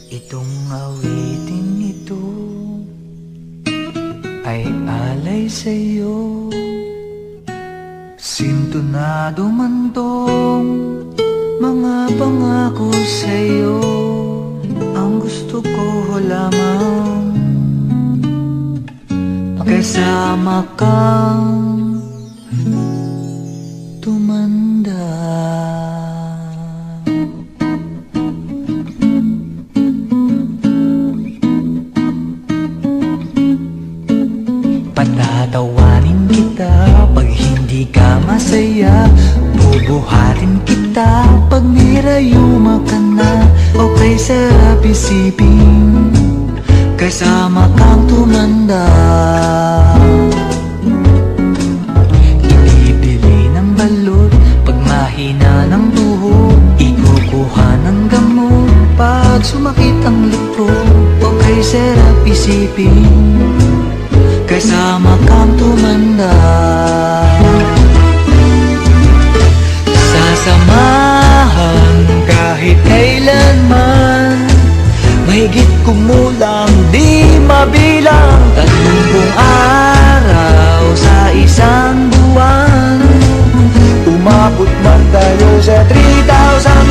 Itong awiting ito ay alay sa'yo. Sintonado man tong mga pangako sa'yo. Ang gusto ko lamang kasama kang tumanda. Patatawanin kita pag hindi ka masaya. Bubuhatin kita pag nirayuma ka na. Okay, sarap isipin kasama kang tumanda. Ibibili ng balot pag mahina ng tuhod. Ikukuha ng gamot pag sumakit ang likod. Okay, sarap isipin kasama kang tumanda. Sasamahan kahit kailanman, mahigit kumulang di mabilang. 30 araw sa isang buwan, umabot man tayo sa 3,000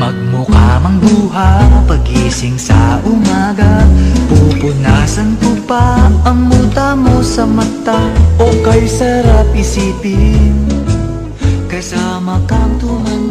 magmukha mang buha pagising sa umaga. Pupunasan ko pa ang muta mo sa mata. O kay sarap isipin kasama kang tumanda.